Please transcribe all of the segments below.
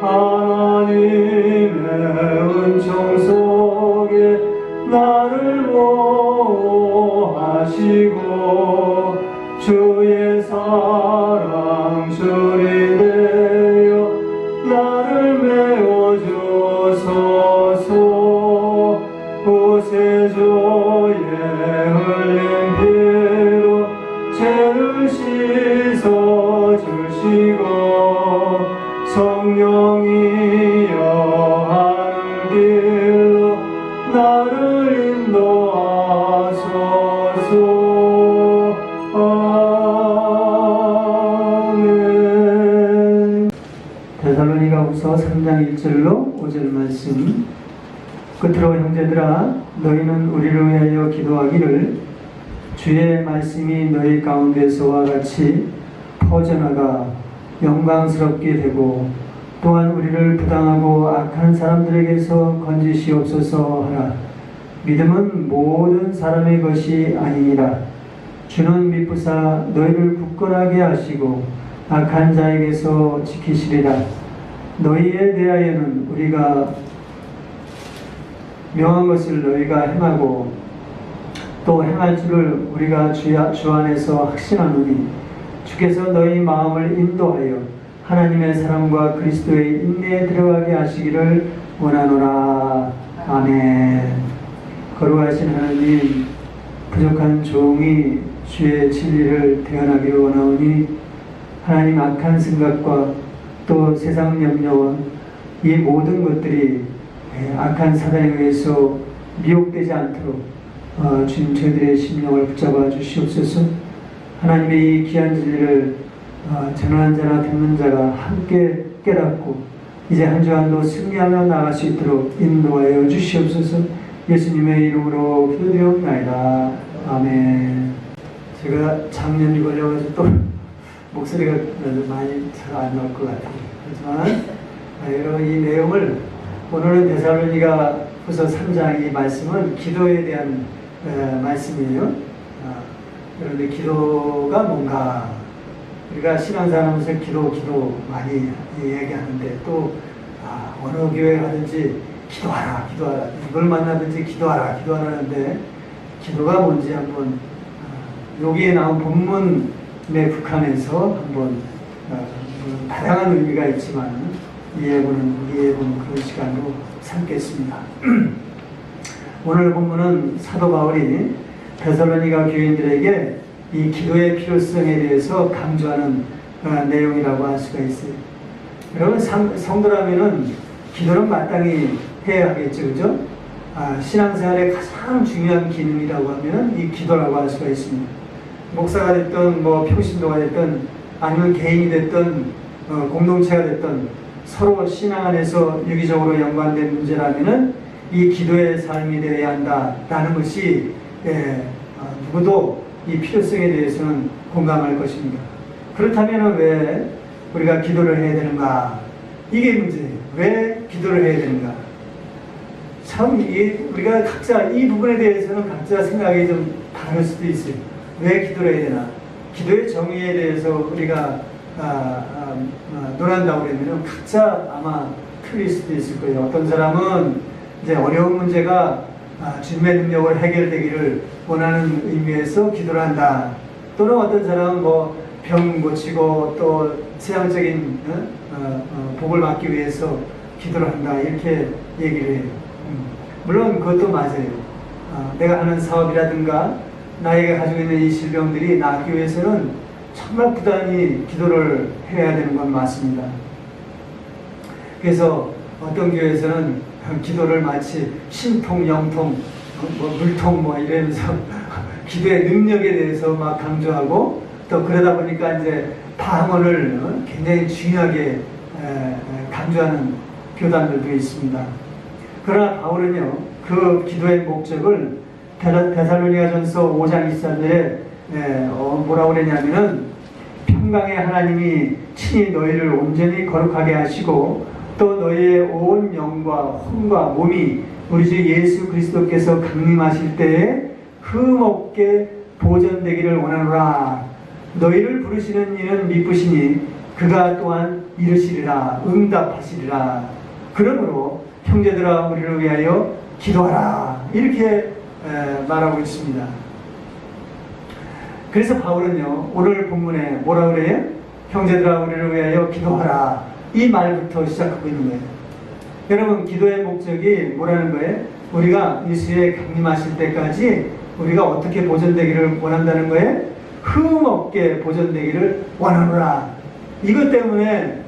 하나님의 은총 속에 나를 보호하시고 주의 사랑 줄이 되어 나를 메워주소서. 구세주의 흘린 피로 죄를 씻어주시고 성령이여 하는 길로 나를 인도하소서. 아멘. 데살로니가후서 3장 1절로 5절 말씀. 끝으로 형제들아, 너희는 우리를 위하여 기도하기를 주의 말씀이 너희 가운데서와 같이 퍼져나가 영광스럽게 되고 또한 우리를 부당하고 악한 사람들에게서 건지시옵소서 하라. 믿음은 모든 사람의 것이 아니니라. 주는 미쁘사 너희를 굳건하게 하시고 악한 자에게서 지키시리라. 너희에 대하여는 우리가 명한 것을 너희가 행하고 또 행할 줄을 우리가 주 안에서 확신하노니 주께서 너희 마음을 인도하여 하나님의 사랑과 그리스도의 인내에 들어가게 하시기를 원하노라. 아멘. 거룩하신 하나님, 부족한 종이 주의 진리를 대언하기를 원하오니 하나님, 악한 생각과 또 세상 염려와 이 모든 것들이 악한 사단에 의해서 미혹되지 않도록 주님 저희들의 심령을 붙잡아 주시옵소서. 하나님의 이 귀한 진리를 전하는 자나 듣는 자가 함께 깨닫고 이제 한 주간도 승리하며 나갈 수 있도록 인도하여 주시옵소서. 예수님의 이름으로 기도드리옵나이다. 아멘. 제가 작년이 걸려가지고 또 목소리가 많이 잘 안 나올 것 같아요. 하지만 여러분, 이 내용을 오늘은 데살로니가 후서 3장 이 말씀은 기도에 대한 말씀이에요. 그런데 기도가 뭔가, 우리가 신앙생활하면서 기도 많이 얘기하는데 또 어느 교회 가든지 기도하라 누굴 만나든지 기도하라 하는데 기도가 뭔지 한번 여기에 나온 본문에 국한해서 한번 다양한 의미가 있지만 이해해보는 그런 시간으로 삼겠습니다. 오늘 본문은 사도 바울이 데살로니가 교인들에게 이 기도의 필요성에 대해서 강조하는 내용이라고 할 수가 있어요. 여러분, 성도라면은 기도는 마땅히 해야 하겠죠, 그죠? 신앙생활의 가장 중요한 기능이라고 하면 이 기도라고 할 수가 있습니다. 목사가 됐든 뭐 평신도가 됐든 아니면 개인이 됐든 공동체가 됐든 서로 신앙 안에서 유기적으로 연관된 문제라면은 이 기도의 삶이 되어야 한다라는 것이 누구도 이 필요성에 대해서는 공감할 것입니다. 그렇다면 왜 우리가 기도를 해야 되는가? 이게 문제예요. 왜 기도를 해야 되는가? 참 우리가 각자 이 부분에 대해서는 각자 생각이 좀 다를 수도 있어요. 왜 기도를 해야 되나? 기도의 정의에 대해서 우리가 논한다고 그러면 각자 아마 틀릴 수도 있을 거예요. 어떤 사람은 이제 어려운 문제가 주님의 능력을 해결되기를 원하는 의미에서 기도를 한다. 또는 어떤 사람은 뭐 병 고치고 또 세상적인 복을 받기 위해서 기도를 한다. 이렇게 얘기를 해요. 물론 그것도 맞아요. 내가 하는 사업이라든가 나에게 가지고 있는 이 질병들이 낫기 위해서는 정말 부단히 기도를 해야 되는 건 맞습니다. 그래서 어떤 교회에서는 기도를 마치 신통, 영통, 물통 이러면서 기도의 능력에 대해서 막 강조하고 또 그러다 보니까 이제 방언을 굉장히 중요하게 강조하는 교단들도 있습니다. 그러나 바울은요, 그 기도의 목적을 데살로니가전서 5장 23절에 뭐라고 그러냐면은 평강의 하나님이 친히 너희를 온전히 거룩하게 하시고 또 너희의 온 영과 혼과 몸이 우리 주 예수 그리스도께서 강림하실 때에 흠없게 보존되기를 원하노라. 너희를 부르시는 이는 미쁘시니 그가 또한 이르시리라. 응답하시리라. 그러므로 형제들아 우리를 위하여 기도하라. 이렇게 말하고 있습니다. 그래서 바울은요, 오늘 본문에 뭐라 그래요? 형제들아 우리를 위하여 기도하라. 이 말부터 시작하고 있는 거예요. 여러분, 기도의 목적이 뭐라는 거예요? 우리가 예수의 강림하실 때까지 우리가 어떻게 보존되기를 원한다는 거예요? 흠 없게 보존되기를 원하노라. 이것 때문에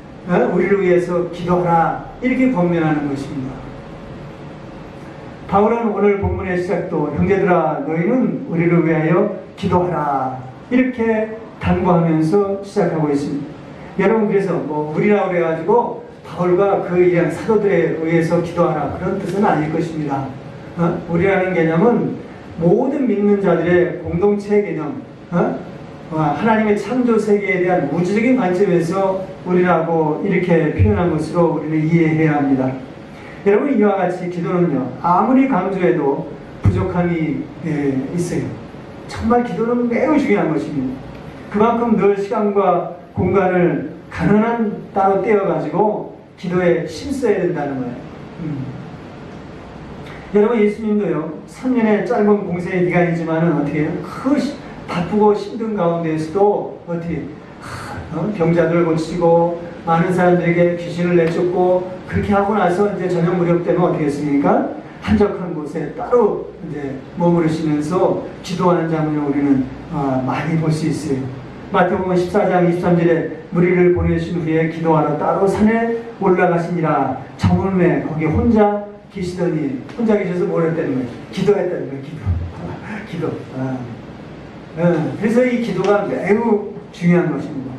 우리를 위해서 기도하라. 이렇게 권면하는 것입니다. 바울은 오늘 본문의 시작도 형제들아 너희는 우리를 위하여 기도하라. 이렇게 당부하면서 시작하고 있습니다. 여러분, 그래서 우리라고 그래가지고 바울과 그 일행 사도들에 의해서 기도하라 그런 뜻은 아닐 것입니다. 우리라는 개념은 모든 믿는 자들의 공동체 개념, 하나님의 창조 세계에 대한 우주적인 관점에서 우리라고 이렇게 표현한 것으로 우리는 이해해야 합니다. 여러분, 이와 같이 기도는요, 아무리 강조해도 부족함이 있어요. 정말 기도는 매우 중요한 것입니다. 그만큼 늘 시간과 공간을 가능한 따로 떼어가지고 기도에 힘써야 된다는 거예요. 여러분, 예수님도요, 3년의 짧은 공생의 기간이지만은 어떻게 해요? 그 바쁘고 힘든 가운데에서도 어떻게 병자들 고치고 많은 사람들에게 귀신을 내쫓고 그렇게 하고 나서 이제 저녁 무렵 되면 어떻게 했습니까? 한적한 곳에 따로 이제 머무르시면서 기도하는 장면을 우리는 많이 볼 수 있어요. 마태복음 14장 23절에 무리를 보내신 후에 기도하러 따로 산에 올라가시니라. 정음에 거기 혼자 계시더니, 혼자 계셔서 뭘 했다는 거예요? 기도했다는 거예요. 기도. 그래서 이 기도가 매우 중요한 것입니다.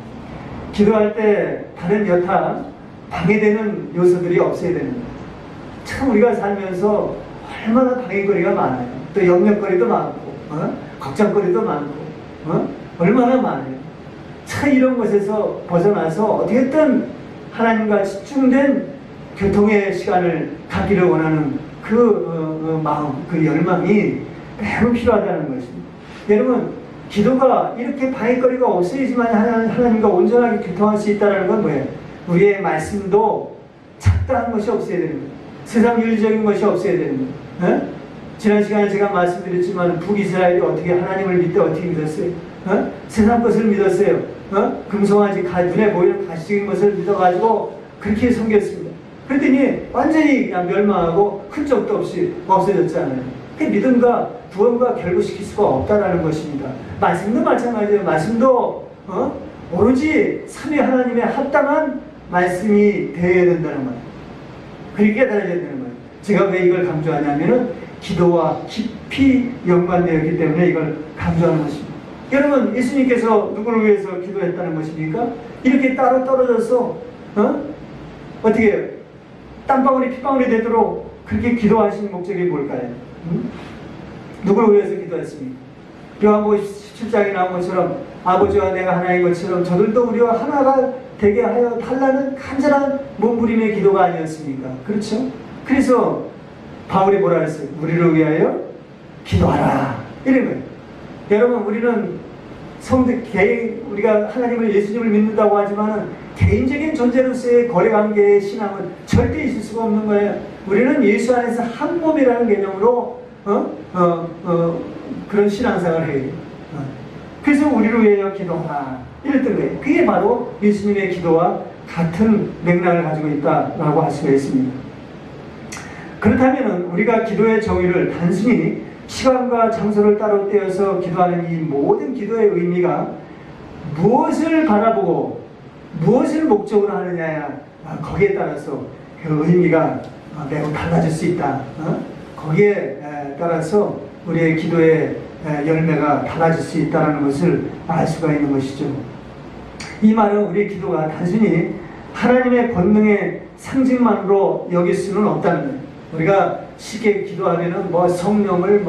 기도할 때 다른 여타 방해되는 요소들이 없어야 되는 거예요. 참 우리가 살면서 얼마나 방해거리가 많아요. 또 염려거리도 많고, 걱정거리도 많고, 얼마나 많아요. 참 이런 것에서 벗어나서 어떻게든 하나님과 집중된 교통의 시간을 갖기를 원하는 그 마음, 그 열망이 매우 필요하다는 것입니다. 여러분, 기도가 이렇게 방해거리가 없어야지만 하나님과 온전하게 교통할 수 있다는 건 뭐예요? 우리의 말씀도 착다한 것이 없어야 되는 거예요. 세상 윤리적인 것이 없어야 되는 거예요. 지난 시간에 제가 말씀드렸지만 북이스라엘이 어떻게 하나님을 믿되 어떻게 믿었어요? 세상 것을 믿었어요. 금송아지 눈에 보이는 가시적인 것을 믿어가지고 그렇게 섬겼습니다. 그랬더니 완전히 그냥 멸망하고 흔적도 없이 없어졌잖아요. 그 믿음과 구원과 결부시킬 수가 없다라는 것입니다. 말씀도 마찬가지예요. 말씀도 오로지 삼위 하나님의 합당한 말씀이 되어야 된다는 거예요. 그렇게 깨달아야 되는 거예요. 제가 왜 이걸 강조하냐면은 기도와 깊이 연관되어 있기 때문에 이걸 강조하는 것입니다. 여러분, 예수님께서 누구를 위해서 기도했다는 것입니까? 이렇게 따로 떨어져서 어떻게 땀방울이 핏방울이 되도록 그렇게 기도하신 목적이 뭘까요? 누구를 위해서 기도했습니까? 요한복음 17장에 나온 것처럼 아버지와 내가 하나인 것처럼 저들도 우리와 하나가 되게 하여 달라는 간절한 몸부림의 기도가 아니었습니까? 그렇죠? 그래서 바울이 뭐라 했어요? 우리를 위하여 기도하라. 이런 거예요. 여러분, 우리는 우리가 하나님을 예수님을 믿는다고 하지만 개인적인 존재로서의 거래관계의 신앙은 절대 있을 수가 없는 거예요. 우리는 예수 안에서 한 몸이라는 개념으로 그런 신앙생활을 해요. 그래서 우리를 위하여 기도하라. 이랬던 거예요. 그게 바로 예수님의 기도와 같은 맥락을 가지고 있다라고 할 수가 있습니다. 그렇다면 우리가 기도의 정의를 단순히 시간과 장소를 따로 떼어서 기도하는 이 모든 기도의 의미가 무엇을 바라보고 무엇을 목적으로 하느냐, 거기에 따라서 그 의미가 매우 달라질 수 있다. 거기에 따라서 우리의 기도의 열매가 달라질 수 있다는 것을 알 수가 있는 것이죠. 이 말은 우리의 기도가 단순히 하나님의 권능의 상징만으로 여길 수는 없다는 거예요. 우리가 쉽게 기도하면은 성령을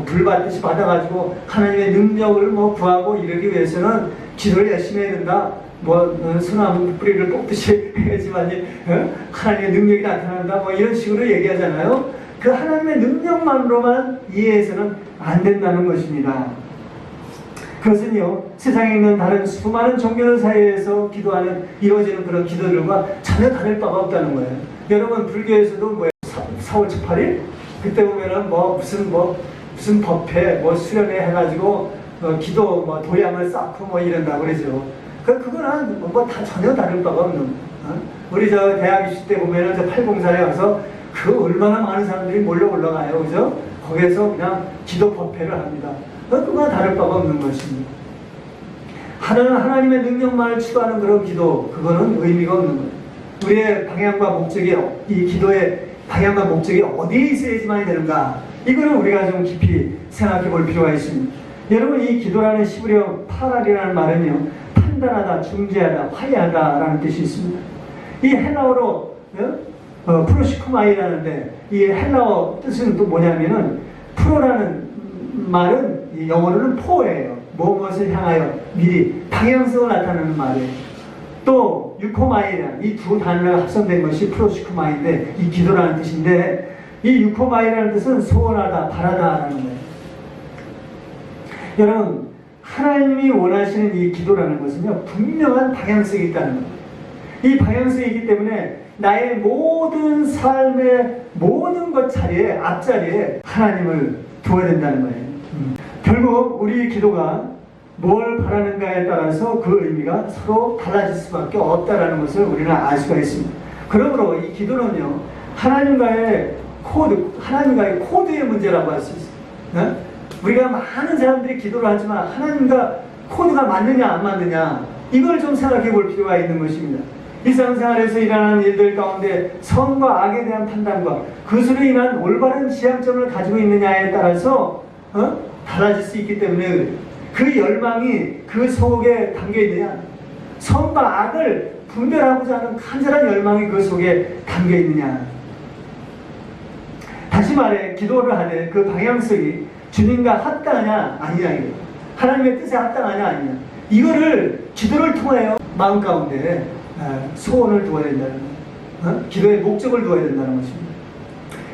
불받듯이 받아가지고 하나님의 능력을 구하고 이러기 위해서는 기도를 열심히 해야 된다. 소나무 뿌리를 뽑듯이 해야지만 하나님의 능력이 나타난다. 이런 식으로 얘기하잖아요. 그 하나님의 능력만으로만 이해해서는 안 된다는 것입니다. 그것은요, 세상에 있는 다른 수많은 종교들 사이에서 이루어지는 그런 기도들과 전혀 다를 바가 없다는 거예요. 여러분, 불교에서도 뭐예요? 4월 18일? 그때 보면은 무슨 법회, 수련회 해가지고, 기도, 도량을 쌓고 이런다고 그러죠. 그거는 다 전혀 다를 바가 없는, 우리 대학 입시 때 보면은 804에 가서 얼마나 많은 사람들이 몰려 올라가요. 그죠? 거기에서 그냥 기도 법회를 합니다. 그거와 다를 바가 없는 것입니다. 하나님의 능력만을 추구하는 그런 기도, 그거는 의미가 없는 거예요. 우리의 방향과 목적이, 이 기도의 방향과 목적이 어디에 있어야지만 되는가? 이거를 우리가 좀 깊이 생각해 볼 필요가 있습니다. 여러분, 이 기도라는 시브리어 파랄이라는 말은요, 판단하다, 중재하다, 화해하다라는 뜻이 있습니다. 이 헬라어로 프로시코마이라는데, 이 헬라어 뜻은 또 뭐냐면은, 프로라는 말은 영어로는 포예요. 무엇을 향하여 미리 방향성을 나타내는 말이에요. 또 유코마이라, 이 두 단어가 합성된 것이 프로시코마인데, 이 기도라는 뜻인데, 이 유코마이라는 뜻은 소원하다, 바라다라는 거예요. 여러분, 하나님이 원하시는 이 기도라는 것은요, 분명한 방향성이 있다는 거예요. 이 방향성이 있기 때문에 나의 모든 삶의 모든 것 자리에, 앞자리에 하나님을 두어야 된다는 거예요. 결국 우리 기도가 뭘 바라는가에 따라서 그 의미가 서로 달라질 수밖에 없다는 것을 우리는 알 수가 있습니다. 그러므로 이 기도는요, 하나님과의 코드의 문제라고 할 수 있어요. 우리가 많은 사람들이 기도를 하지만 하나님과 코드가 맞느냐 안 맞느냐, 이걸 좀 생각해 볼 필요가 있는 것입니다. 일상생활에서 일어나는 일들 가운데 선과 악에 대한 판단과 그것으로 인한 올바른 지향점을 가지고 있느냐에 따라서 달라질 수 있기 때문에, 그 열망이 그 속에 담겨 있느냐, 선과 악을 분별하고자 하는 간절한 열망이 그 속에 담겨 있느냐. 다시 말해, 기도를 하되 그 방향성이 주님과 합당하냐 아니냐, 이거 하나님의 뜻에 합당하냐 아니냐, 이거를 기도를 통하여 마음 가운데 소원을 두어야 된다는 거예요. 기도의 목적을 두어야 된다는 것입니다.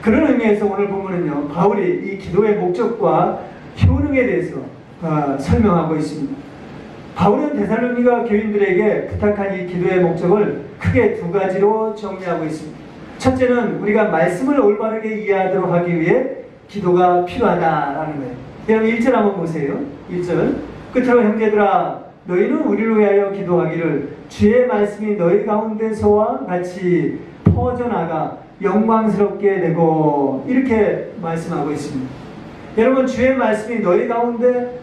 그런 의미에서 오늘 본문은요, 바울이 이 기도의 목적과 효능에 대해서 설명하고 있습니다. 바울은 데살로니가 교인들에게 부탁한 이 기도의 목적을 크게 두 가지로 정리하고 있습니다. 첫째는 우리가 말씀을 올바르게 이해하도록 하기 위해 기도가 필요하다라는 거예요. 여러분 1절 한번 보세요. 1절, 끝으로 형제들아, 너희는 우리를 위하여 기도하기를 주의 말씀이 너희 가운데서와 같이 퍼져나가 영광스럽게 되고, 이렇게 말씀하고 있습니다. 여러분, 주의 말씀이 너희 가운데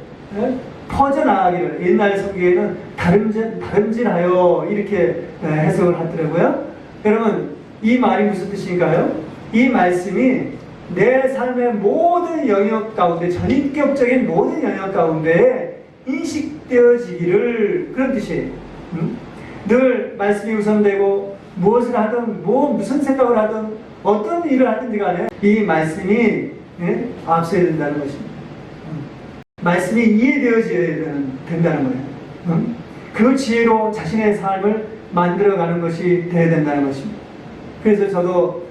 퍼져나가기를, 옛날 성경에는 다름질하여 이렇게 해석을 하더라고요. 여러분, 이 말이 무슨 뜻인가요? 이 말씀이 내 삶의 모든 영역 가운데, 전인격적인 모든 영역 가운데 인식되어지기를, 그런 뜻이에요. 늘 말씀이 우선되고, 무엇을 하든 무슨 생각을 하든 어떤 일을 하든지 간에 이 말씀이 앞서야 된다는 것입니다. 말씀이 이해되어져야 된다는 거예요. 그 지혜로 자신의 삶을 만들어가는 것이 되어야 된다는 것입니다. 그래서 저도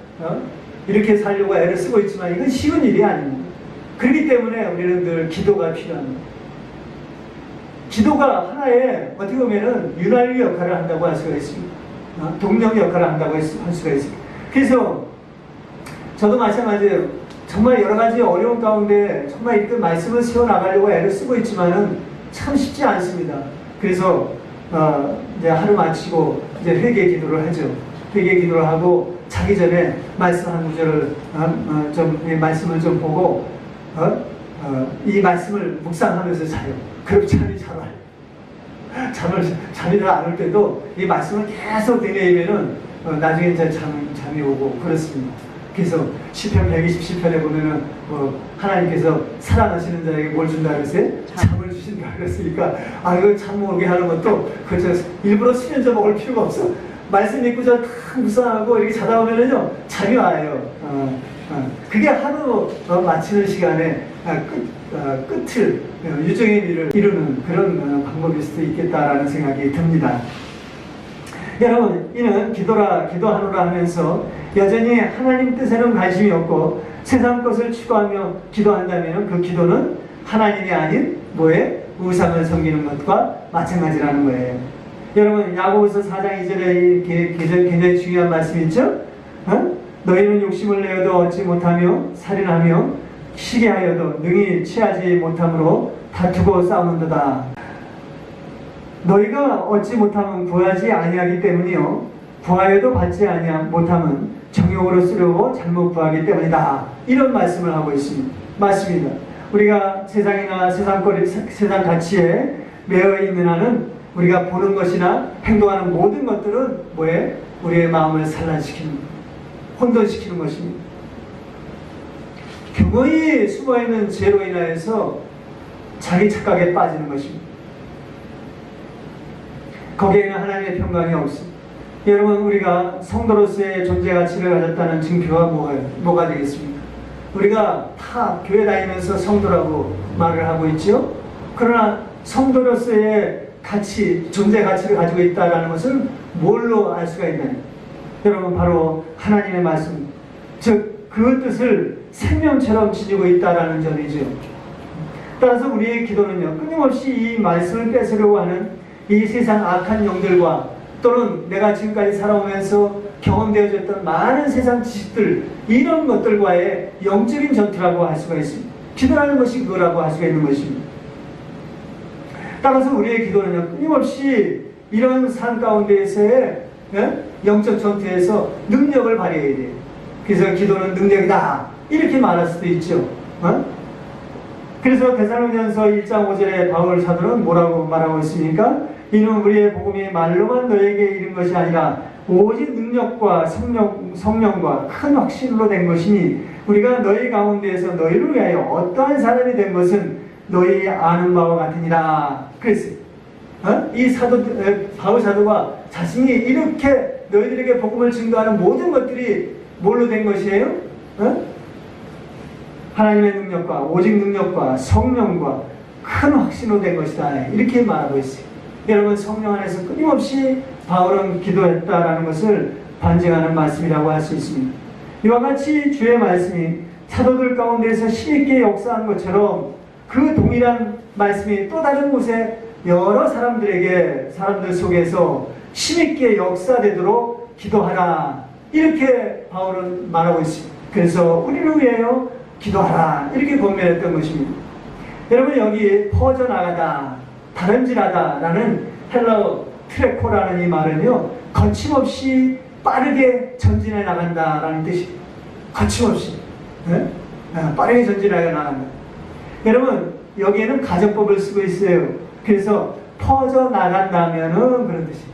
이렇게 살려고 애를 쓰고 있지만 이건 쉬운 일이 아닙니다. 그렇기 때문에 우리는 늘 기도가 필요합니다. 기도가 하나의 어떻게 보면은 윤활유 역할을 한다고 할 수가 있습니다. 동력 역할을 한다고 할 수가 있습니다. 그래서 저도 마찬가지예요. 정말 여러 가지 어려운 가운데 정말 이렇게 말씀을 세워나가려고 애를 쓰고 있지만은 참 쉽지 않습니다. 그래서 이제 하루 마치고 이제 회개 기도를 하죠. 회개 기도를 하고 자기 전에 말씀 한 구절을 말씀을 좀 보고 이 말씀을 묵상하면서 자요. 그럼 잠이 잘 와요. 잠이 잘 안 올 때도 이 말씀을 계속 되뇌이면은 나중에 이제 잠이 오고 그렇습니다. 그래서 시편 120시편에 보면은 하나님께서 사랑하시는 자에게 뭘 준다 그랬어요? 잠을 주신다 그랬으니까 이거 잠 오게 하는 것도 일부러 수면제 먹을 필요가 없어. 말씀 읽고 저 묵상하고 이렇게 자다 보면은요 잠이 와요. 그게 하루 마치는 시간에 끝을 유종의 일을 이루는 그런 방법일 수도 있겠다라는 생각이 듭니다. 여러분, 이는 기도하노라 하면서 여전히 하나님 뜻에는 관심이 없고 세상 것을 추구하며 기도한다면 그 기도는 하나님이 아닌 우상을 섬기는 것과 마찬가지라는 거예요. 여러분 야고보서 4장 2절에 굉장히 중요한 말씀이 있죠? 너희는 욕심을 내어도 얻지 못하며 살인하며 시기하여도 능히 취하지 못함으로 다투고 싸우는도다. 너희가 얻지 못하면 구하지 아니하기 때문이요 구하여도 받지 못하면 정욕으로 쓰려고 잘못 구하기 때문이다. 이런 말씀을 하고 있습니다. 맞습니다. 우리가 세상이나 세상 가치에 매여 있는 한은 우리가 보는 것이나 행동하는 모든 것들은 뭐에? 우리의 마음을 산란시키는, 혼돈시키는 것입니다. 교묘히 숨어있는 죄로 인하여서 자기 착각에 빠지는 것입니다. 거기에는 하나님의 평강이 없습니다. 여러분 우리가 성도로서의 존재 가치를 가졌다는 증표가 뭐가 되겠습니까? 우리가 다 교회 다니면서 성도라고 말을 하고 있죠. 그러나 성도로서의 가치, 존재 가치를 가지고 있다는 것은 뭘로 알 수가 있나요? 여러분 바로 하나님의 말씀, 즉 그 뜻을 생명처럼 지니고 있다는 점이죠. 따라서 우리의 기도는요 끊임없이 이 말씀을 뺏으려고 하는 이 세상 악한 영들과 또는 내가 지금까지 살아오면서 경험되어졌던 많은 세상 지식들, 이런 것들과의 영적인 전투라고 할 수가 있습니다. 기도라는 것이 그거라고 할 수가 있는 것입니다. 따라서 우리의 기도는요 끊임없이 이런 삶 가운데에서의 영적 전투에서 능력을 발휘해야 돼요. 그래서 기도는 능력이다 이렇게 말할 수도 있죠. 그래서 데살로니가서 1장 5절에 바울 사도는 뭐라고 말하고 있습니까? 이는 우리의 복음이 말로만 너에게 이른 것이 아니라 오직 능력과 성령과 큰 확신으로 된 것이니 우리가 너희 가운데에서 너희를 위하여 어떠한 사람이 된 것은 너희 아는 바와 같으니라. 그랬어요. 이 바울 사도가 자신이 이렇게 너희들에게 복음을 증거하는 모든 것들이 뭘로 된 것이에요? 하나님의 능력과 오직 능력과 성령과 큰 확신으로 된 것이다. 이렇게 말하고 있어요. 여러분 성령 안에서 끊임없이 바울은 기도했다라는 것을 반증하는 말씀이라고 할 수 있습니다. 이와 같이 주의 말씀이 사도들 가운데서 힘있게 역사한 것처럼 그 동일한 말씀이 또 다른 곳에 여러 사람들 속에서 힘있게 역사되도록 기도하라. 이렇게 바울은 말하고 있습니다. 그래서 우리를 위하여 기도하라. 이렇게 권면했던 것입니다. 여러분 여기 퍼져나가다, 다름질하다 라는 헬라어 트레코라는 이 말은요 거침없이 빠르게 전진해 나간다라는 뜻입니다. 거침없이 빠르게 전진해 나간다. 여러분 여기에는 가정법을 쓰고 있어요. 그래서 퍼져나간다면은 그런 뜻입니다.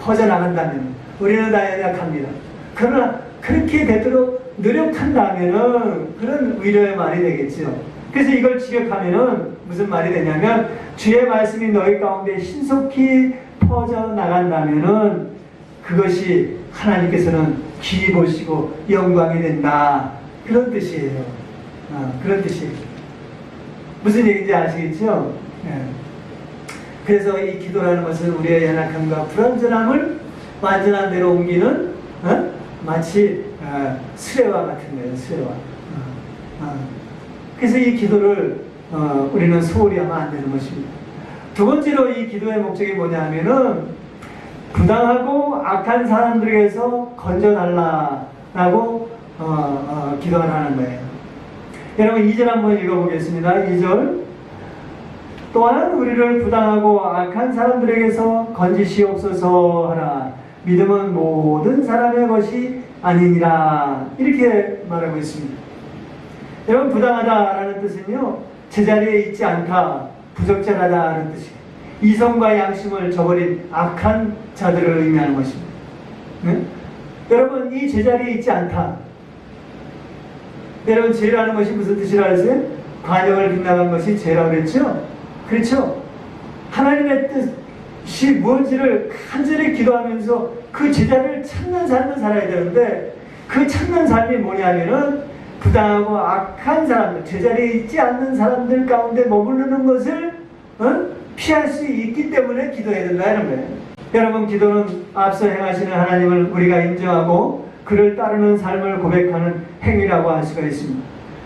퍼져나간다면 우리는 다 연약합니다. 그러나 그렇게 되도록 노력한다면은 그런 위로의 말이 되겠죠. 그래서 이걸 지적하면은 무슨 말이 되냐면 주의 말씀이 너희 가운데 신속히 퍼져나간다면은 그것이 하나님께서는 기이 보시고 영광이 된다. 그런 뜻이에요. 그런 뜻이에요. 무슨 얘기인지 아시겠죠? 그래서 이 기도라는 것은 우리의 연약함과 불완전함을 완전한 대로 옮기는 마치 수레와 같은 거예요. 수레와. 그래서 이 기도를 우리는 소홀히 하면 안 되는 것입니다. 두 번째로 이 기도의 목적이 뭐냐면은 부당하고 악한 사람들에게서 건져달라라고 기도하라는 거예요. 여러분 2절 한번 읽어보겠습니다. 2절 또한 우리를 부당하고 악한 사람들에게서 건지시옵소서 하라. 믿음은 모든 사람의 것이 아니니라. 이렇게 말하고 있습니다. 여러분 부당하다라는 뜻은요 제자리에 있지 않다, 부적절하다라는 뜻이에요. 이성과 양심을 저버린 악한 자들을 의미하는 것입니다. 여러분 이 제자리에 있지 않다. 여러분 죄라는 것이 무슨 뜻이라 그랬어요? 관역을 빗나간 것이 죄라고 그랬죠? 그렇죠? 하나님의 뜻이 무엇인지를 간절히 기도하면서 그 제자를 찾는 삶을 살아야 되는데 그 찾는 삶이 뭐냐면은 부당하고 악한 사람들, 제자리에 있지 않는 사람들 가운데 머무르는 것을 피할 수 있기 때문에 기도해야 된다 이런 거예요. 여러분 기도는 앞서 행하시는 하나님을 우리가 인정하고 그를 따르는 삶을 고백하는 행위라고 할 수가 있습니다.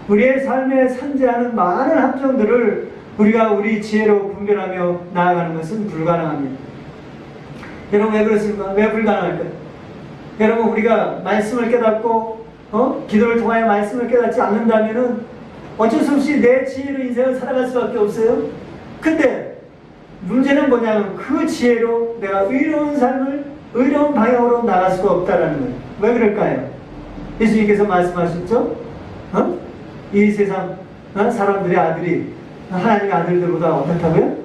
우리의 삶에 산재하는 많은 함정들을 우리가 우리 지혜로 분별하며 나아가는 것은 불가능합니다. 여러분 왜 그렇습니까? 왜 불가능할까요? 여러분 우리가 말씀을 깨닫고 기도를 통하여 말씀을 깨닫지 않는다면은 어쩔 수 없이 내 지혜로 인생을 살아갈 수밖에 없어요. 근데 문제는 뭐냐면 그 지혜로 내가 의로운 삶을 의로운 방향으로 나갈 수가 없다라는 거예요. 왜 그럴까요? 예수님께서 말씀하셨죠? 이 세상 사람들의 아들이 하나님의 아들들보다 어떻다고요?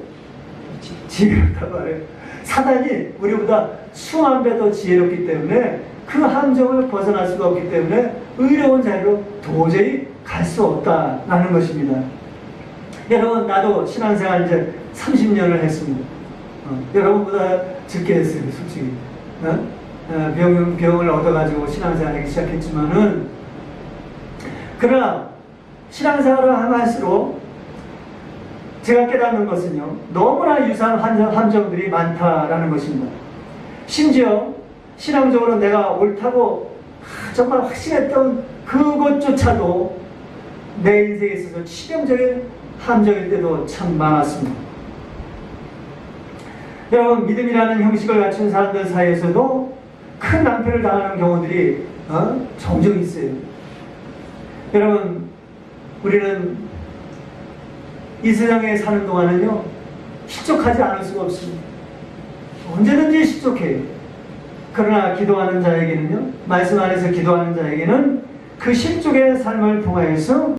지혜롭다고 말해요. 사단이 우리보다 수만 배 더 지혜롭기 때문에 그 함정을 벗어날 수가 없기 때문에 의로운 자리로 도저히 갈 수 없다라는 것입니다. 여러분 나도 신앙생활 이제 30년을 했습니다. 여러분보다 적게 했어요, 솔직히. 병을 얻어가지고 신앙생활하기 시작했지만은, 그러나 신앙생활을 할수록 제가 깨닫는 것은요, 너무나 유사한 함정들이 많다라는 것입니다. 심지어 신앙적으로 내가 옳다고 정말 확신했던 그것조차도 내 인생에 있어서 치명적인 함정일 때도 참 많았습니다. 여러분 믿음이라는 형식을 갖춘 사람들 사이에서도 큰 낭패를 당하는 경우들이 종종 있어요. 여러분 우리는 이 세상에 사는 동안은요 실족하지 않을 수가 없습니다. 언제든지 실족해요. 그러나 기도하는 자에게는요, 말씀 안에서 기도하는 자에게는 그 실족의 삶을 통하여서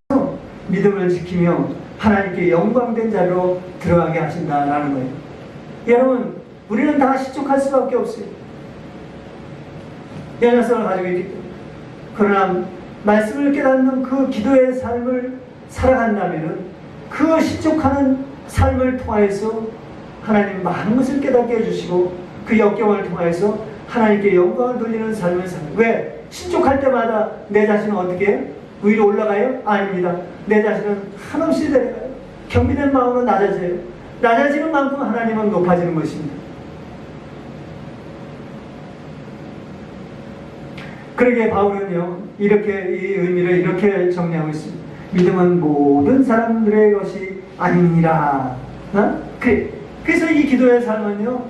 믿음을 지키며 하나님께 영광된 자리로 들어가게 하신다라는 거예요. 여러분 우리는 다 실족할 수밖에 없어요. 연약성을 가지고 있기 때문에. 그러나 말씀을 깨닫는 그 기도의 삶을 살아간다면 그 실족하는 삶을 통하여서 하나님 많은 것을 깨닫게 해주시고 그 역경을 통하여서 하나님께 영광을 돌리는 삶을 살아요. 왜? 실족할 때마다 내 자신은 어떻게 해요? 위로 올라가요? 아닙니다. 내 자신은 한없이 내려가요. 경비된 마음으로 낮아져요. 낮아지는 만큼 하나님은 높아지는 것입니다. 그러기에 바울은요 이렇게 이 의미를 이렇게 정리하고 있습니다. 믿음은 모든 사람들의 것이 아니니라. 그래서 이 기도의 삶은요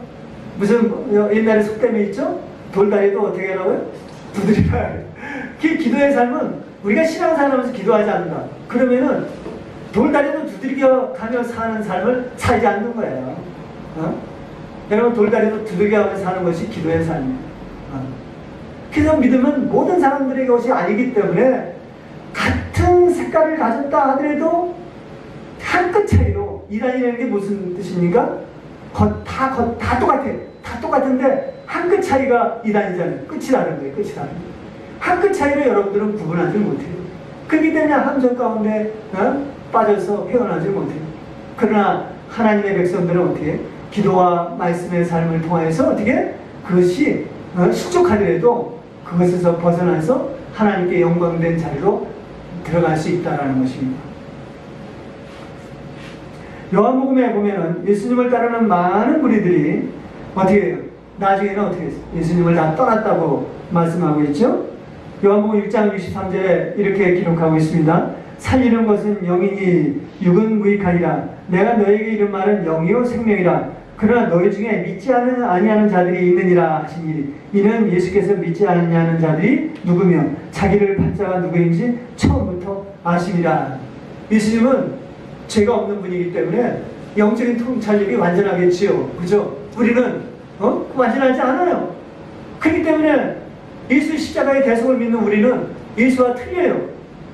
무슨 옛날에 속담이 있죠? 돌다리도 어떻게 하라고요? 두드리라. 그 기도의 삶은 우리가 신앙생활하면서 기도하지 않는다. 그러면은 돌다리도 두드려 가며 사는 삶을 살지 않는 거예요. 여러분 돌다리도 두드려 가며 사는 것이 기도의 삶이에요. 그래서 믿음은 모든 사람들의 것이 아니기 때문에 같은 색깔을 가졌다 하더라도 한 끗 차이로 이단이라는 게 무슨 뜻입니까? 다 똑같아요. 다 똑같은데 한 끗 차이가 이단이잖아요. 끝이 다른 거예요. 끝이 다른 거예요. 한 끗 차이로 여러분들은 구분하지 못해요. 그렇기 때문에 함정 가운데 빠져서 헤어나지 못해요. 그러나 하나님의 백성들은 어떻게 기도와 말씀의 삶을 통해서 어떻게 그것이 실족하더라도 그것에서 벗어나서 하나님께 영광된 자리로 들어갈 수 있다는 것입니다. 요한복음에 보면은 예수님을 따르는 많은 무리들이 어떻게 해요? 나중에는 어떻게 했어요? 예수님을 다 떠났다고 말씀하고 있죠? 요한복음 1장 63절에 이렇게 기록하고 있습니다. 살리는 것은 영이니 육은 무익하니라. 내가 너에게 이른 말은 영이요 생명이라. 그러나 너희 중에 믿지 아니하는 자들이 있느니라 하시니 이는 예수께서 믿지 않느냐는 자들이 누구며 자기를 판 자가 누구인지 처음부터 아심이라. 예수님은 죄가 없는 분이기 때문에 영적인 통찰력이 완전하겠지요. 그죠? 우리는 완전하지 않아요. 그렇기 때문에 예수의 십자가의 대속을 믿는 우리는 예수와 틀려요.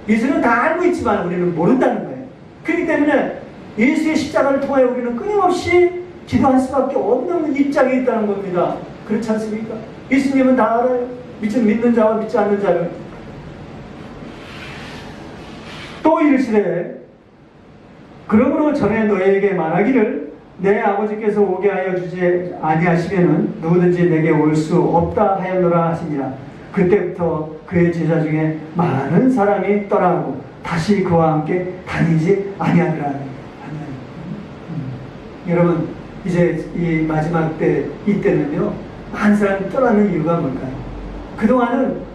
예수는 다 알고 있지만 우리는 모른다는 거예요. 그렇기 때문에 예수의 십자가를 통하여 우리는 끊임없이 기도할 수밖에 없는 입장에 있다는 겁니다. 그렇지 않습니까? 예수님은 다 알아요. 믿는 자와 믿지 않는 자를. 또 이르시되 그러므로 전에 너희에게 말하기를 내 아버지께서 오게 하여 주지 아니하시면은 누구든지 내게 올 수 없다 하였노라 하시니라. 그때부터 그의 제자 중에 많은 사람이 떠나고 다시 그와 함께 다니지 아니하더라. 여러분 이제 이 마지막 때 이때는요 많은 사람이 떠나는 이유가 뭘까요? 그동안은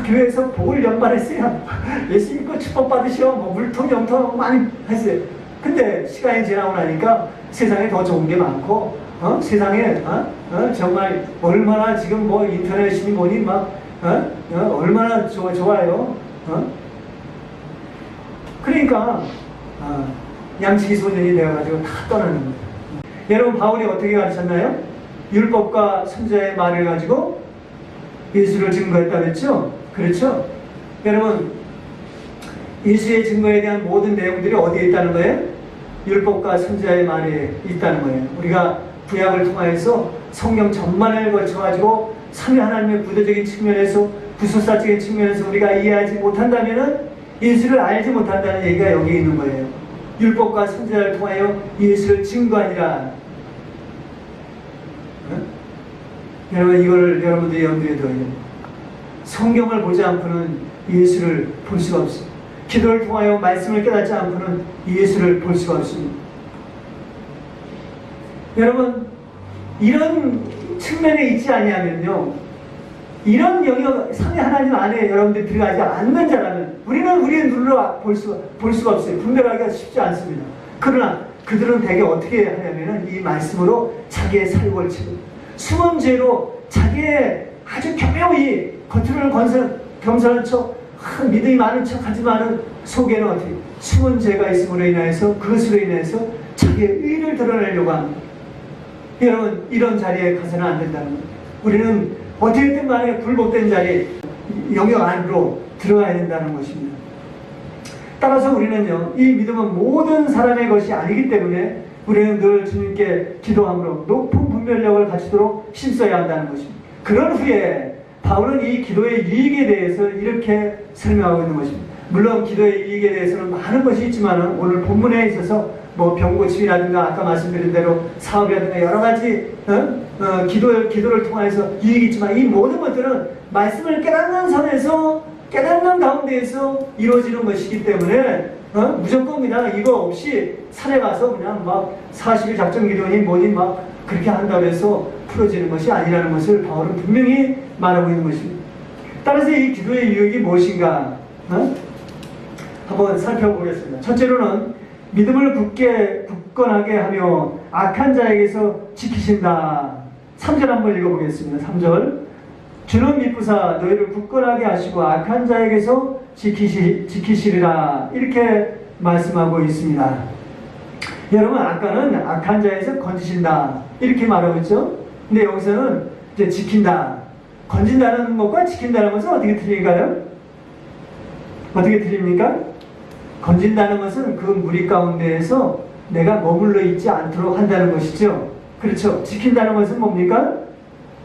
교회에서 복을 연발했어요. 예수 믿고 축복 받으시오. 물통 영통 많이 했어요. 근데 시간이 지나고 나니까 세상에 더 좋은 게 많고, 세상에, 정말 얼마나 지금 뭐 인터넷이니 뭐니 막, 얼마나 좋아요. 그러니까, 양치기 소년이 되어가지고 다 떠나는 거예요. 여러분, 바울이 어떻게 가르쳤나요? 율법과 선지자의 말을 가지고 예수를 증거했다 그랬죠? 그렇죠? 여러분, 예수의 증거에 대한 모든 내용들이 어디에 있다는 거예요? 율법과 선지자의 말에 있다는 거예요. 우리가 구약을 통하여서 성경 전반을 거쳐가지고 삼위 하나님의 구도적인 측면에서 구속사적인 측면에서 우리가 이해하지 못한다면은 예수를 알지 못한다는 얘기가 여기 있는 거예요. 율법과 선지자를 통하여 예수를 증거하니라. 여러분, 이걸 여러분들이 염두에 둬야 돼요. 성경을 보지 않고는 예수를 볼 수가 없어요. 기도를 통하여 말씀을 깨닫지 않고는 예수를 볼 수가 없습니다. 여러분, 이런 측면에 있지 아니하면요, 이런 영역, 삼위 하나님 안에 여러분들이 들어가지 않는 자라면 우리는 우리의 눈으로 볼 수가 없어요. 분별하기가 쉽지 않습니다. 그러나 그들은 대개 어떻게 하냐면은 이 말씀으로 자기의 사욕을 채웁니다. 숨은 죄로 자기의 아주 교묘히 겉으로는 겸손한 척, 믿음이 많은 척 하지만은 속에는 어떻게 숨은 죄가 있음으로 인하여서 그것으로 인해서 자기의 의를 드러내려고 합니다. 여러분, 이런 자리에 가서는 안 된다는 거예요. 우리는 어떻게든 간에 굴복된 자리, 영역 안으로 들어가야 된다는 것입니다. 따라서 우리는요, 이 믿음은 모든 사람의 것이 아니기 때문에 우리는 늘 주님께 기도함으로 높은 분별력을 갖추도록 힘써야 한다는 것입니다. 그런 후에 바울은 이 기도의 유익에 대해서 이렇게 설명하고 있는 것입니다. 물론 기도의 유익에 대해서는 많은 것이 있지만 오늘 본문에 있어서 뭐 병고침이라든가 아까 말씀드린 대로 사업이라든가 여러 가지 기도를 통해서 유익이 있지만 이 모든 것들은 말씀을 깨닫는 선에서 깨닫는 가운데에서 이루어지는 것이기 때문에 무조건입니다. 이거 없이 산에 가서 그냥 막 40일 작전 기도니 뭐니 막 그렇게 한다고 해서 풀어지는 것이 아니라는 것을 바울은 분명히 말하고 있는 것입니다. 따라서 이 기도의 유익이 무엇인가 한번 살펴보겠습니다. 첫째로는 믿음을 굳건하게 하며 악한 자에게서 지키신다. 3절 한번 읽어보겠습니다. 3절 주는 미쁘사 너희를 굳건하게 하시고 악한 자에게서 지키시리라. 이렇게 말씀하고 있습니다. 여러분, 아까는 악한 자에서 건지신다 이렇게 말하고 있죠. 근데 여기서는 이제 지킨다. 건진다는 것과 지킨다는 것은 어떻게 틀릴까요? 어떻게 틀립니까? 건진다는 것은 그 무리 가운데에서 내가 머물러 있지 않도록 한다는 것이죠. 그렇죠. 지킨다는 것은 뭡니까?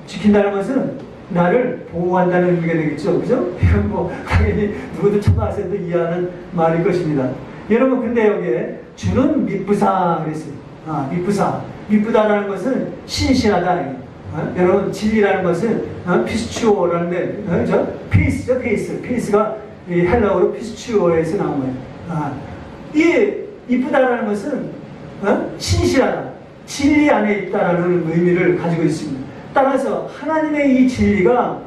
지킨다는 것은 나를 보호한다는 의미가 되겠죠. 그죠? 이건 뭐 당연히 누구도 초등학생도 이해하는 말일 것입니다. 여러분, 근데 여기에 주는 미쁘사 그랬어요. 미쁘사. 미쁘다라는 것은 신실하다. 여러분, 진리라는 것은 피스추오라는 데, 페이스죠, 페이스. 페이스가 이 헬라어로 피스추오에서 나온 거예요. 이 이쁘다라는 것은 신실하다, 진리 안에 있다라는 의미를 가지고 있습니다. 따라서 하나님의 이 진리가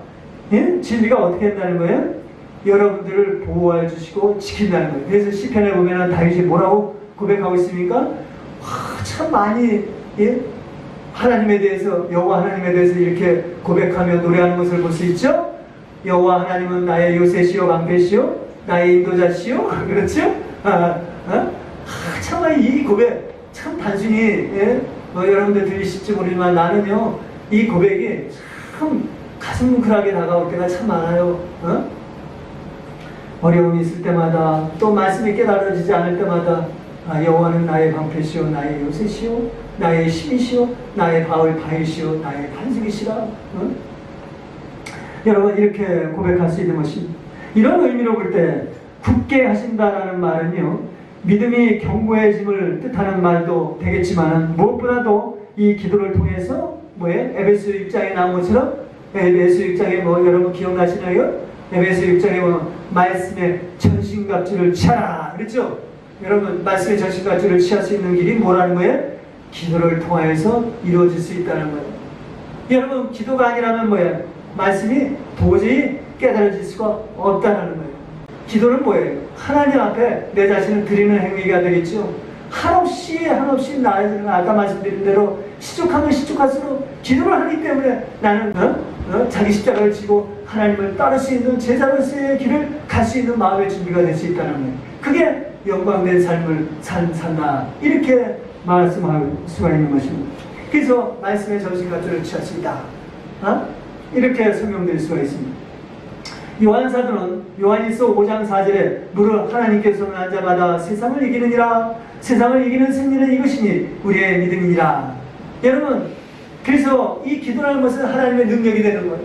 어떻게 한다는 거예요? 여러분들을 보호해 주시고 지킨다는 거예요. 그래서 시편에 보면은 다윗이 뭐라고 고백하고 있습니까? 참 많이 하나님에 대해서, 여호와 하나님에 대해서 이렇게 고백하며 노래하는 것을 볼 수 있죠. 여호와 하나님은 나의 요새시요 방패시요 나의 인도자시요. 그렇죠? 정말 이 고백 참 단순히 여러분들 들으실지 모르지만 나는요 이 고백이 참 가슴 뭉클하게 다가올 때가 참 많아요. 어려움이 있을 때마다, 또 말씀이 깨달아지지 않을 때마다 여호와는 나의 방패시요 나의 요새시요 나의 힘이시요 나의 바위시요 나의 반석이시라. 여러분, 이렇게 고백할 수 있는 것입니다. 이런 의미로 볼 때 굳게 하신다라는 말은요, 믿음이 견고해짐을 뜻하는 말도 되겠지만 무엇보다도 이 기도를 통해서 에베소 6장에 나온 것처럼, 에베소 6장에 여러분 기억나시나요? 에베소 6장에 말씀의 전신갑주를 취하라 그랬죠? 여러분, 말씀의 전신갑주를 취할 수 있는 길이 뭐라는 거예요? 기도를 통하여서 이루어질 수 있다는 거예요. 여러분, 기도가 아니라면 뭐예요? 말씀이 도저히 깨달아질 수가 없다는 거예요. 기도는 뭐예요? 하나님 앞에 내 자신을 드리는 행위가 되겠죠. 한없이 아까 말씀드린 대로 시족하면 시족할수록 기도를 하기 때문에 나는 자기 십자가를 지고 하나님을 따를 수 있는 제자로서의 길을 갈 수 있는 마음의 준비가 될 수 있다는 거예요. 그게 영광된 삶을 산다, 이렇게 말씀할 수가 있는 것입니다. 그래서 말씀의 정신가조를 취할 수 있다, 이렇게 설명드릴 수가 있습니다. 요한사도는 요한일서 5장 4절에 무릇 하나님께서는 앉아마다 세상을 이기느니라, 세상을 이기는 승리는 이것이니 우리의 믿음이니라. 여러분, 그래서 이 기도라는 것은 하나님의 능력이 되는 거예요.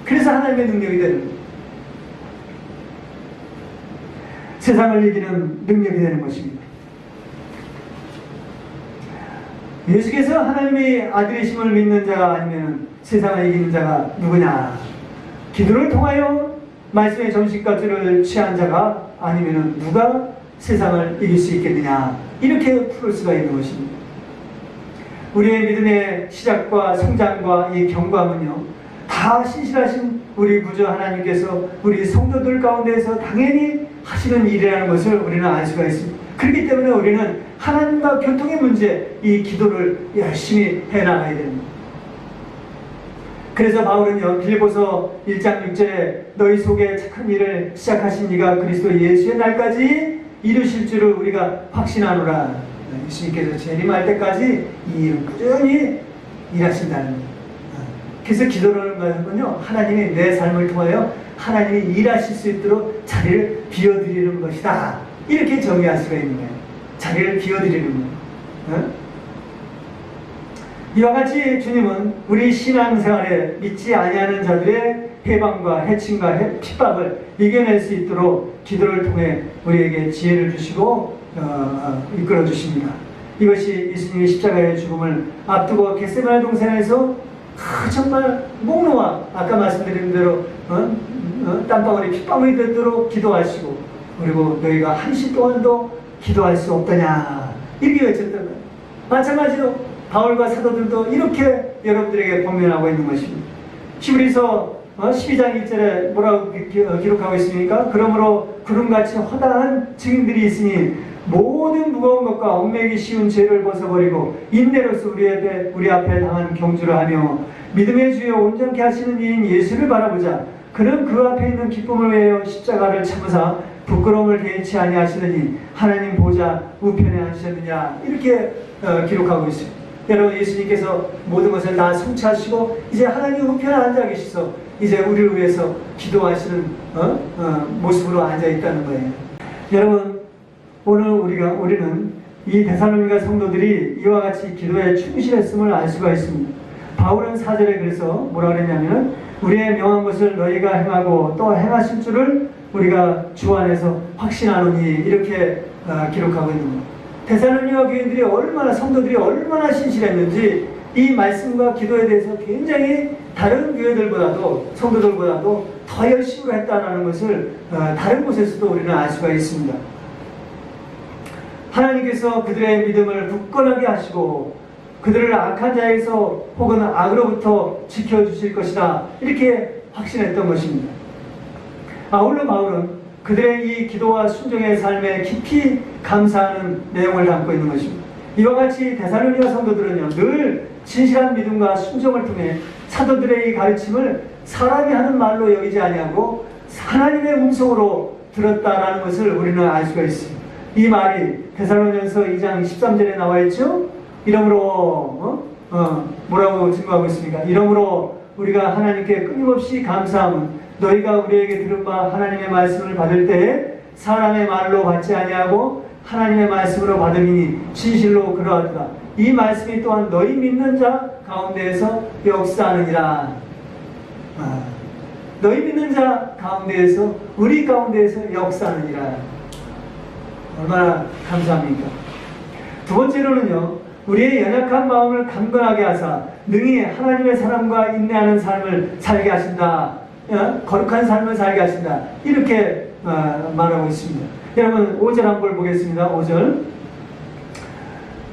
그래서 하나님의 능력이 되는 거예요. 세상을 이기는 능력이 되는 것입니다. 예수께서 하나님의 아들이심을 믿는 자가 아니면 세상을 이기는 자가 누구냐? 기도를 통하여 말씀의 정신가주를 취한 자가 아니면 누가 세상을 이길 수 있겠느냐? 이렇게 풀을 수가 있는 것입니다. 우리의 믿음의 시작과 성장과 이 경과는요, 다 신실하신 우리 구주 하나님께서 우리 성도들 가운데에서 당연히 하시는 일이라는 것을 우리는 알 수가 있습니다. 그렇기 때문에 우리는 하나님과 교통의 문제, 이 기도를 열심히 해나가야 됩니다. 그래서 바울은요, 빌립보서 1장 6절에 너희 속에 착한 일을 시작하신 이가 그리스도 예수의 날까지 이루실 줄을 우리가 확신하노라. 예수님께서 재림할 때까지 이 일을 꾸준히 일하신다는 거예요. 그래서 기도라는 것은요, 하나님이 내 삶을 통하여 하나님이 일하실 수 있도록 자리를 비워드리는 것이다, 이렇게 정의할 수가 있는 거예요. 자리를 비워드리는 거예요. 이와 같이 주님은 우리 신앙생활에 믿지 아니하는 자들의 해방과 해침과 핍박을 이겨낼 수 있도록 기도를 통해 우리에게 지혜를 주시고 이끌어 주십니다. 이것이 예수님의 십자가의 죽음을 앞두고 겟세마네 동산에서 정말 목 놓아 아까 말씀드린 대로 땀방울이 핏방울이 되도록 기도하시고, 그리고 너희가 한시 동안도 기도할 수 없더냐, 이렇게 외쳤던 거예요. 마찬가지로 바울과 사도들도 이렇게 여러분들에게 권면하고 있는 것입니다. 히브리서 12장 1절에 뭐라고 기록하고 있습니까? 그러므로 구름같이 허다한 증인들이 있으니 모든 무거운 것과 얽매이기 쉬운 죄를 벗어버리고 인내로서 우리 앞에 당한 경주를 하며 믿음의 주여 온전케 하시는 이인 예수를 바라보자. 그는 그 앞에 있는 기쁨을 위하여 십자가를 참으사 부끄러움을 개의치 아니하시더니 하나님 보좌 우편에 앉으셨느냐, 이렇게 기록하고 있습니다. 여러분, 예수님께서 모든 것을 다 성취하시고 이제 하나님 우편에 앉아 계시서 이제 우리를 위해서 기도하시는 모습으로 앉아 있다는 거예요. 여러분, 오늘 우리는 이 데살로니가 성도들이 이와 같이 기도에 충실했음을 알 수가 있습니다. 바울은 4절에 그래서 뭐라 그랬냐면 우리의 명한 것을 너희가 행하고 또 행하실 줄을 우리가 주 안에서 확신하노니, 이렇게 기록하고 있는 겁니다. 데살로니가 교인들이 성도들이 얼마나 신실했는지 이 말씀과 기도에 대해서 굉장히 다른 교회들보다도 성도들보다도 더 열심히 했다는 것을 다른 곳에서도 우리는 알 수가 있습니다. 하나님께서 그들의 믿음을 굳건하게 하시고 그들을 악한 자에서 혹은 악으로부터 지켜주실 것이다, 이렇게 확신했던 것입니다. 아울러 바울은 그들의 이 기도와 순종의 삶에 깊이 감사하는 내용을 담고 있는 것입니다. 이와 같이 데살로니가 성도들은요, 늘 진실한 믿음과 순종을 통해 사도들의 이 가르침을 사람이 하는 말로 여기지 아니하고 하나님의 음성으로 들었다라는 것을 우리는 알 수가 있습니다. 이 말이 데살로니가서 2장 13절에 나와 있죠. 이러므로 뭐라고 증거하고 있습니까? 이러므로 우리가 하나님께 끊임없이 감사함은 너희가 우리에게 들은 바 하나님의 말씀을 받을 때에 사람의 말로 받지 아니하고 하나님의 말씀으로 받으니 진실로 그러하더라. 이 말씀이 또한 너희 믿는 자 가운데에서 역사하느니라. 너희 믿는 자 가운데에서, 우리 가운데에서 역사하느니라. 얼마나 감사합니까? 두 번째로는요, 우리의 연약한 마음을 강건하게 하사 능히 하나님의 사랑과 인내하는 삶을 살게 하신다, 거룩한 삶을 살게 하신다, 이렇게 말하고 있습니다. 여러분, 5절 한번 보겠습니다. 5절,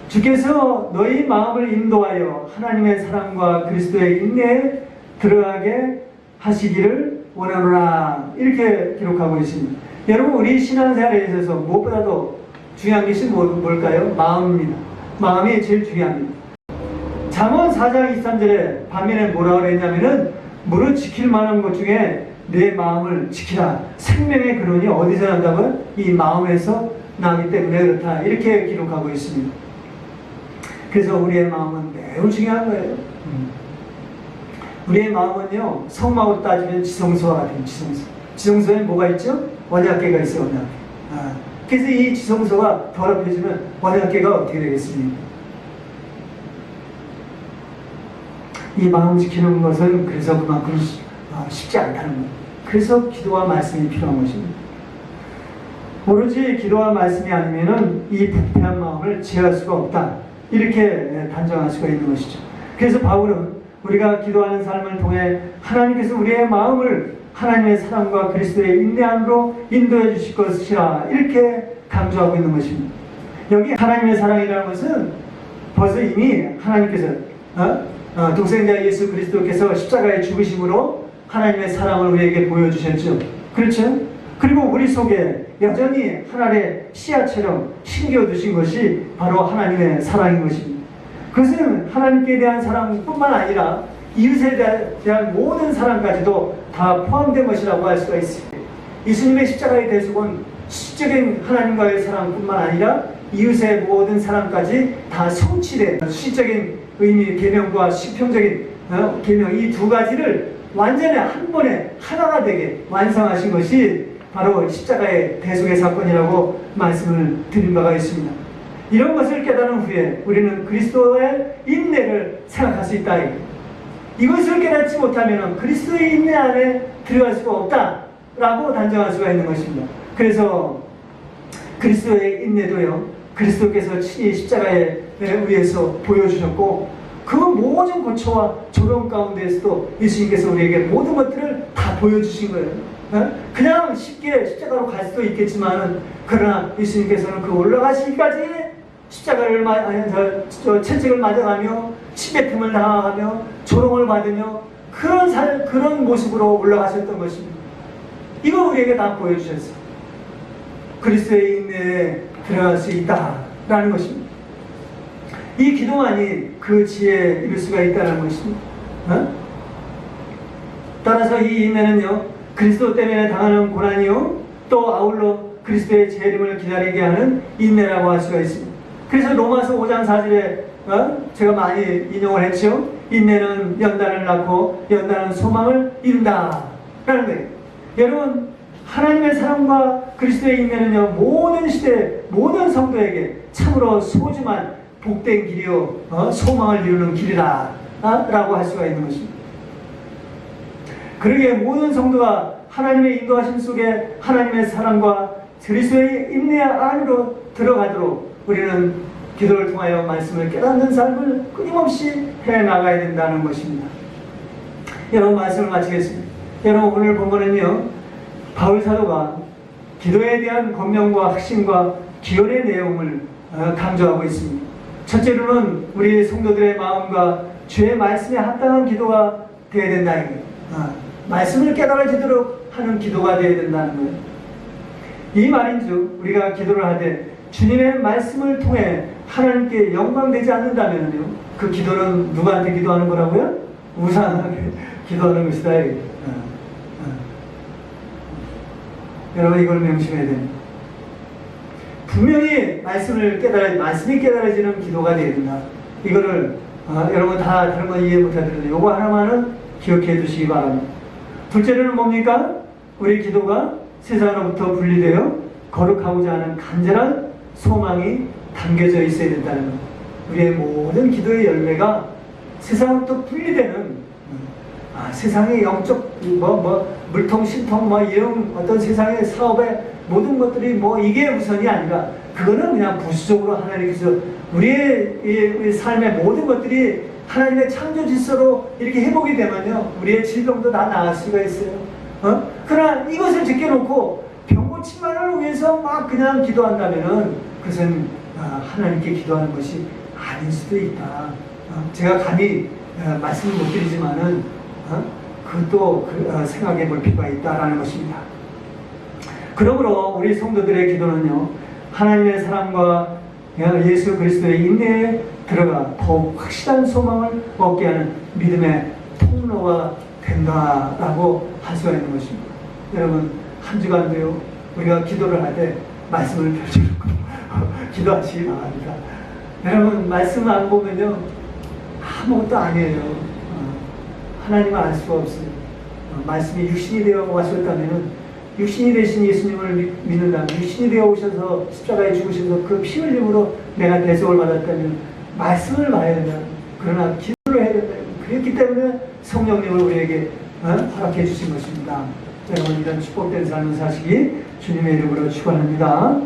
주께서 너희 마음을 인도하여 하나님의 사랑과 그리스도의 인내에 들어가게 하시기를 원하노라, 이렇게 기록하고 있습니다. 여러분, 우리 신앙생활에 있어서 무엇보다도 중요한 것이 뭘까요? 마음입니다. 마음이 제일 중요합니다. 잠언 4장 23절에 반면에 뭐라고 그랬냐면은 무릇 지킬 만한 것 중에 내 마음을 지키라. 생명의 근원이 어디서 난다고요? 이 마음에서 나기 때문에 그렇다. 이렇게 기록하고 있습니다. 그래서 우리의 마음은 매우 중요한 거예요. 우리의 마음은요, 성막으로 따지면 지성소와 같은 지성소. 지성소에 뭐가 있죠? 원약계가 있어요, 원약계. 그래서 이 지성소가 더럽혀지면 원약계가 어떻게 되겠습니까? 이 마음 지키는 것은 그래서 그만큼 쉽지 않다는 거예요. 그래서 기도와 말씀이 필요한 것입니다. 오로지 기도와 말씀이 아니면은 이 부패한 마음을 제어할 수가 없다. 이렇게 단정할 수가 있는 것이죠. 그래서 바울은 우리가 기도하는 삶을 통해 하나님께서 우리의 마음을 하나님의 사랑과 그리스도의 인내 안으로 인도해 주실 것이라 이렇게 강조하고 있는 것입니다. 여기 하나님의 사랑이라는 것은 벌써 이미 하나님께서 독생자 예수 그리스도께서 십자가에 죽으심으로 하나님의 사랑을 우리에게 보여주셨죠. 그렇죠? 그리고 우리 속에 여전히 하나님의 씨앗처럼 심겨두신 것이 바로 하나님의 사랑인 것입니다. 그것은 하나님께 대한 사랑뿐만 아니라 이웃에 대한 모든 사랑까지도 다 포함된 것이라고 할 수가 있습니다. 예수님의 십자가의 대속은 시적인 하나님과의 사랑뿐만 아니라 이웃의 모든 사랑까지 다 성취된 시적인 의미, 계명과 시평적인 계명, 이 두 가지를 완전히 한 번에 하나가 되게 완성하신 것이 바로 십자가의 대속의 사건이라고 말씀을 드린 바가 있습니다. 이런 것을 깨달은 후에 우리는 그리스도의 인내를 생각할 수 있다. 이것을 깨닫지 못하면 그리스도의 인내 안에 들어갈 수가 없다라고 단정할 수가 있는 것입니다. 그래서 그리스도의 인내도요, 그리스도께서 친히 십자가에 의해서 보여주셨고 그 모든 고초와 조롱 가운데에서도 예수님께서 우리에게 모든 것들을 다 보여주신 거예요. 그냥 쉽게 십자가로 갈 수도 있겠지만 그러나 예수님께서는 그 올라가시기까지 십자가를 채찍을 맞아가며 침뱉음을 당하며 조롱을 받으며 그런 모습으로 올라가셨던 것입니다. 이거 우리에게 다 보여주셨어요. 그리스도의 인내에 들어갈 수 있다라는 것입니다. 이 기도만이 그 지혜에 이룰 수가 있다는 것입니다. 따라서 이 인내는요, 그리스도 때문에 당하는 고난이요, 또 아울러 그리스도의 재림을 기다리게 하는 인내라고 할 수가 있습니다. 그래서 로마서 5장 4절에 제가 많이 인용을 했죠. 인내는 연단을 낳고 연단은 소망을 이룬다 라는 거예요. 여러분, 하나님의 사랑과 그리스도의 인내는요, 모든 시대 모든 성도에게 참으로 소중한 복된 길이요, 소망을 이루는 길이다 라고 할 수가 있는 것입니다. 그러기에 모든 성도가 하나님의 인도하심 속에 하나님의 사랑과 그리스도의 인내 안으로 들어가도록 우리는 기도를 통하여 말씀을 깨닫는 삶을 끊임없이 해나가야 된다는 것입니다. 여러분, 말씀을 마치겠습니다. 여러분, 오늘 본문은요, 바울 사도가 기도에 대한 권면과 확신과 기원의 내용을 강조하고 있습니다. 첫째로는 우리 성도들의 마음과 주의 말씀에 합당한 기도가 되어야 된다. 말씀을 깨달아지도록 하는 기도가 되어야 된다는 거예요. 이 말인즉 우리가 기도를 하되 주님의 말씀을 통해 하나님께 영광되지 않는다면요, 그 기도는 누구한테 기도하는 거라고요? 우상하게 기도하는 것이다. 여러분, 이걸 명심해야 됩니다. 분명히 말씀이 깨달아지는 기도가 되어야 된다. 이거를 여러분 다 다른 건 이해 못하더라도 요거 하나만은 기억해 두시기 바랍니다. 둘째로는 뭡니까? 우리 기도가 세상으로부터 분리되어 거룩하고자 하는 간절한 소망이 담겨져 있어야 된다는 것. 우리의 모든 기도의 열매가 세상으로부터 분리되는 세상의 영적 물통 신통 이런 어떤 세상의 사업의 모든 것들이 이게 우선이 아니라 그거는 그냥 부수적으로 하나님께서 우리의 삶의 모든 것들이 하나님의 창조 질서로 이렇게 회복이 되면요, 우리의 질병도 다 나을 수가 있어요. 그러나 이것을 제껴놓고 병 고침만을 위해서 막 그냥 기도한다면은 그것은 하나님께 기도하는 것이 아닐 수도 있다. 제가 감히 말씀을 못 드리지만은 그것도 생각해 볼 필요가 있다라는 것입니다. 그러므로 우리 성도들의 기도는요, 하나님의 사랑과 예수 그리스도의 인내에 들어가 더욱 확실한 소망을 얻게 하는 믿음의 통로가 된다라고 할 수가 있는 것입니다. 여러분, 한 주간도요, 우리가 기도를 할 때 말씀을 펼쳐놓고 기도하시기 바랍니다. 여러분, 말씀 안 보면요, 아무것도 아니에요. 하나님을 알 수가 없어요. 말씀이 육신이 되어 와셨다면, 육신이 되신 예수님을 믿는다면, 육신이 되어 오셔서 십자가에 죽으셔서 그 피 흘림으로 내가 대속을 받았다면 말씀을 봐야 된다. 그러나 기도를 해야 된다. 그렇기 때문에 성령님을 우리에게 허락해 주신 것입니다. 여러분, 이런 축복된 삶을 사시기 주님의 이름으로 축원합니다.